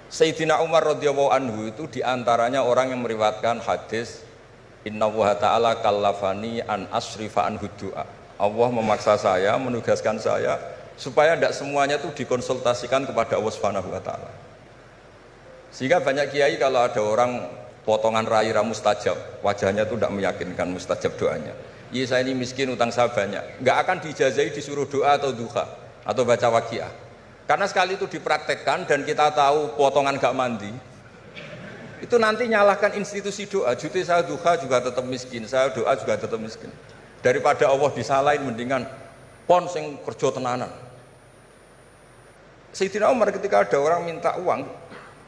Sayyidina Umar radhiyallahu anhu itu diantaranya orang yang meriwayatkan hadis Inna wa ta'ala kallafani an asrifa an hudu'a. Allah memaksa saya, menugaskan saya supaya tidak semuanya itu dikonsultasikan kepada Allah Subhanahu wa ta'ala. Sehingga banyak kiai kalau ada orang potongan rai mustajab, wajahnya itu tidak meyakinkan mustajab doanya. Iya saya ini miskin, utang saya banyak, nggak akan dijazahi disuruh doa atau duha atau baca waqiah. Karena sekali itu dipraktekkan dan kita tahu potongan gak mandi, itu nanti nyalahkan institusi doa. Jute saya duha juga tetap miskin, saya doa juga tetap miskin. Daripada Allah disalahin mendingan pon sing kerja tenanan. Sayyidina Umar ketika ada orang minta uang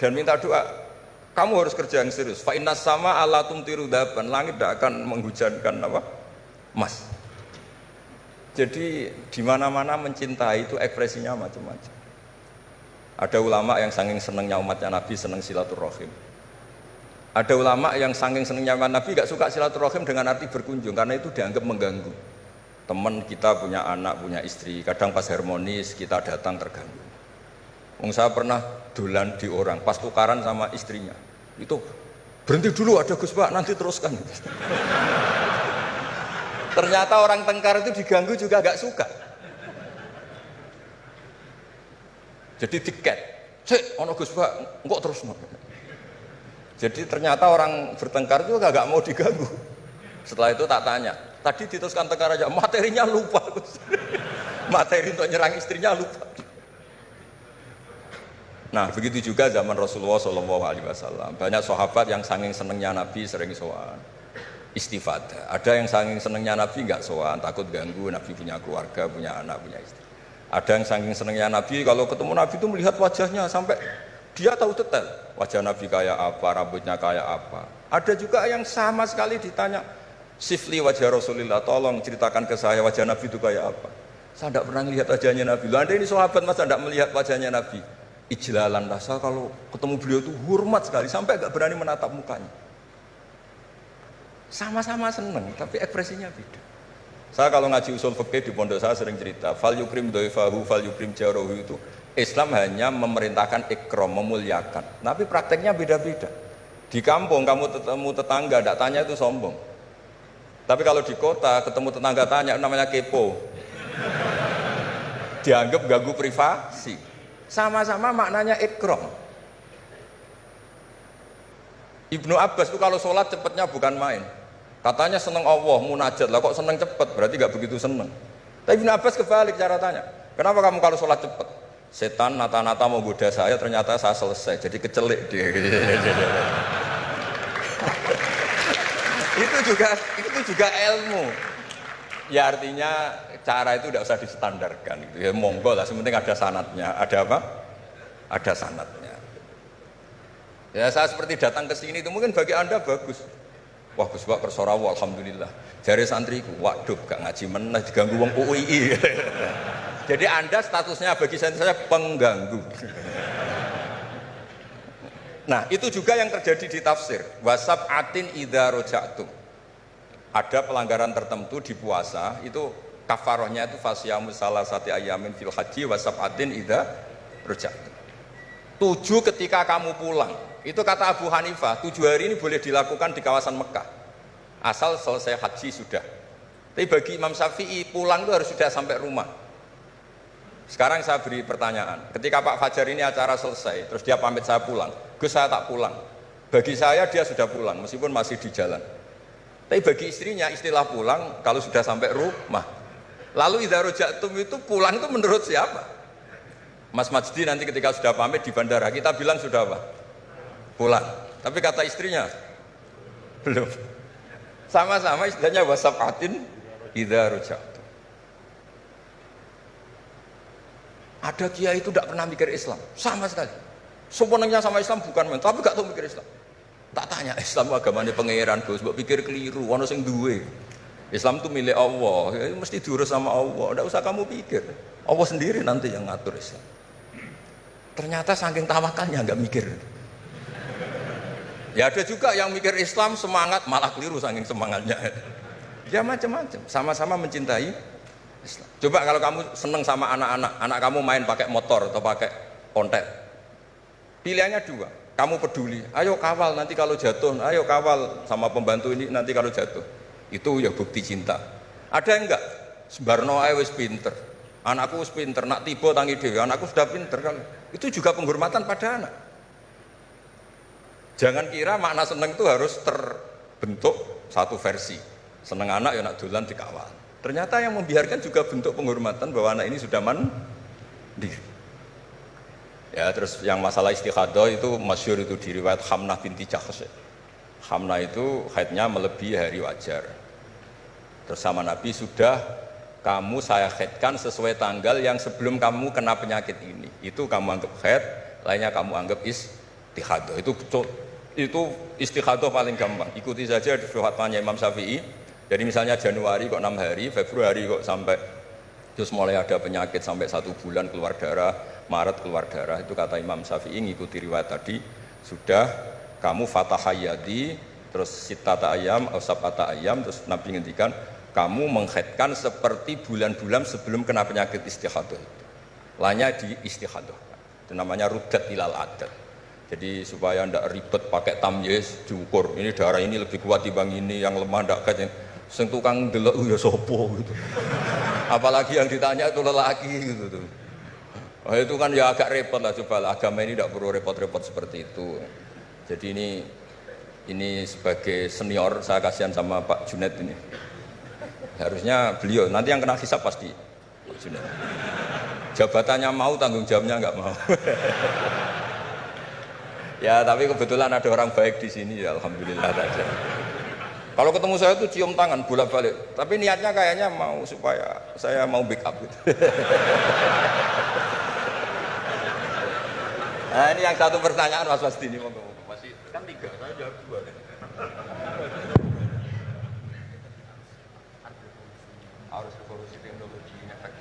dan minta doa, kamu harus kerja yang serius. Fa innas sama ala tumtiru daban, langit tidak akan menghujankan apa? Emas. Jadi di mana-mana mencintai itu ekspresinya macam-macam. Ada ulama yang saking senangnya umatnya Nabi senang silaturahim. Ada ulama yang saking senangnya umat Nabi gak suka silaturahim dengan arti berkunjung karena itu dianggap mengganggu. Teman kita punya anak, punya istri, kadang pas harmonis kita datang terganggu. Saya pernah dolan di orang, pas tukaran sama istrinya, itu berhenti dulu ada Gus Pak, nanti teruskan. Ternyata orang tengkar itu diganggu juga gak suka. Jadi tiket, cek, ono Gus Pak, kok terus no. Jadi ternyata orang bertengkar juga gak mau diganggu. Setelah itu tak tanya, tadi diteruskan tengkar aja, materinya lupa Gus. Materi untuk nyerang istrinya lupa. Nah begitu juga zaman Rasulullah SAW. Banyak sahabat yang saking senengnya Nabi sering sowan istifadah. Ada yang saking senengnya Nabi nggak sowan, takut ganggu. Nabi punya keluarga, punya anak, punya istri. Ada yang saking senengnya Nabi, kalau ketemu Nabi itu melihat wajahnya sampai dia tahu detail wajah Nabi kayak apa, rambutnya kayak apa. Ada juga yang sama sekali ditanya, sifli wajah Rasulullah, tolong ceritakan ke saya wajah Nabi itu kayak apa. Saya tidak pernah melihat wajahnya Nabi. Loh, Anda ini sahabat masa tidak melihat wajahnya Nabi? Ijlalan rasa kalau ketemu beliau itu hormat sekali sampai gak berani menatap mukanya. Sama-sama seneng tapi ekspresinya beda. Saya kalau ngaji usul fikih di pondok saya sering cerita fal yukrim dhaifahu fal yukrim jarahu, itu Islam hanya memerintahkan ikram, memuliakan, tapi prakteknya beda-beda. Di kampung kamu ketemu tetangga tidak tanya itu sombong, tapi kalau di kota ketemu tetangga tanya namanya kepo. Dianggap ganggu privasi. Sama-sama maknanya ikram. Ibnu Abbas itu kalau sholat cepatnya bukan main. Katanya seneng Allah, munajat lah, kok seneng cepet, berarti gak begitu seneng. Tapi Ibnu Abbas kebalik cara tanya, kenapa kamu kalau sholat cepet? Setan nata-nata mau goda saya, ternyata saya selesai, jadi kecelik dia. itu juga ilmu. Ya artinya cara itu tidak usah distandarkan gitu. Ya monggo lah, sementing ada sanadnya. Ada apa? Ada sanadnya. Ya saya seperti datang ke sini itu mungkin bagi Anda bagus. Wah Gus Pak persorawa alhamdulillah. Jari santriku, waduh gak ngaji meneh diganggu wong UII. Jadi Anda statusnya bagi saya pengganggu. Nah, itu juga yang terjadi di tafsir. Wasab atin idza roja'tum. Ada pelanggaran tertentu di puasa, itu kafarohnya itu fasyamus salasati ayamin fil haji wasab atin idza roja'tum. 7 ketika kamu pulang. Itu kata Abu Hanifah, 7 hari ini boleh dilakukan di kawasan Mekah. Asal selesai haji sudah. Tapi bagi Imam Syafi'i pulang itu harus sudah sampai rumah. Sekarang saya beri pertanyaan. Ketika Pak Fajar ini acara selesai, terus dia pamit saya pulang. Gus saya tak pulang. Bagi saya dia sudah pulang meskipun masih di jalan. Tapi bagi istrinya istilah pulang kalau sudah sampai rumah. Lalu idza roja'tum itu pulang itu menurut siapa? Mas Majdi nanti ketika sudah pamit di bandara kita bilang sudah apa? Pulang. Tapi kata istrinya belum. Sama-sama istilahnya wasafatin idza roja'tum. Ada kiai itu tidak pernah mikir Islam sama sekali. Sebenarnya sama Islam bukan main, tapi gak tahu mikir Islam. Tak tanya Islam agamanya pangeran Gus, mbok pikir keliru, ono sing duwe. Islam itu milik Allah, ya, mesti diurus sama Allah. Tidak usah kamu pikir. Allah sendiri nanti yang ngatur Islam. Ternyata saking tawakalnya nggak mikir. Ya ada juga yang mikir Islam semangat malah keliru saking semangatnya. Ya macam-macam. Sama-sama mencintai Islam. Coba kalau kamu seneng sama anak-anak, anak kamu main pakai motor atau pakai ontek. Pilihannya dua, kamu peduli, ayo kawal nanti kalau jatuh, ayo kawal sama pembantu ini nanti kalau jatuh. Itu ya bukti cinta. Ada yang enggak? Sembarno ae wis pinter. Anakku wis pinter, nak tiba tangi dhewe, anakku sudah pinter kan. Itu juga penghormatan pada anak. Jangan kira makna seneng itu harus terbentuk satu versi. Seneng anak ya nak dolan dikawal. Ternyata yang membiarkan juga bentuk penghormatan bahwa anak ini sudah mandiri. Ya, terus yang masalah istikhadah itu masyhur itu di riwayat Hamnah binti Jahsy. Hamnah itu haidnya melebihi hari wajar. Terus sama Nabi, sudah kamu saya haidkan sesuai tanggal yang sebelum kamu kena penyakit ini. Itu kamu anggap haid, lainnya kamu anggap istikhadah. Itu istikhadah paling gampang. Ikuti saja fatwanya Imam Syafi'i. Jadi misalnya Januari kok 6 hari, Februari kok sampai terus mulai ada penyakit sampai 1 bulan keluar darah, Maret keluar darah. Itu kata Imam Syafi'i, ngikuti riwayat tadi, sudah kamu fatahayadi, terus sitata ayam, sabata ayam, terus Nabi ngendikan kamu menghaidkan seperti bulan-bulan sebelum kena penyakit istikhadah. Lainnya di istikhadah. Itu namanya rudat ilal adat. Jadi supaya ndak ribet pakai tamyiz diukur. Ini darah ini lebih kuat dibanding ini, yang lemah ndak kayak sing tukang delok ya sapa gitu. Apalagi yang ditanya itu lelaki gitu tuh. Oh, itu kan ya agak repot lah, coba agama ini tidak perlu repot-repot seperti itu. Jadi ini sebagai senior saya kasihan sama Pak Junaid ini. Harusnya beliau nanti yang kena hisab pasti Pak Junaid. Jabatannya mau, tanggung jawabnya nggak mau. Ya tapi kebetulan ada orang baik di sini ya, alhamdulillah saja. Kalau ketemu saya tuh cium tangan bolak-balik, tapi niatnya kayaknya mau supaya saya mau backup gitu. Nah ini yang satu pertanyaan Mas Wasdi ini masih kan 3, saya jawab 2. Harus revolusi teknologi efek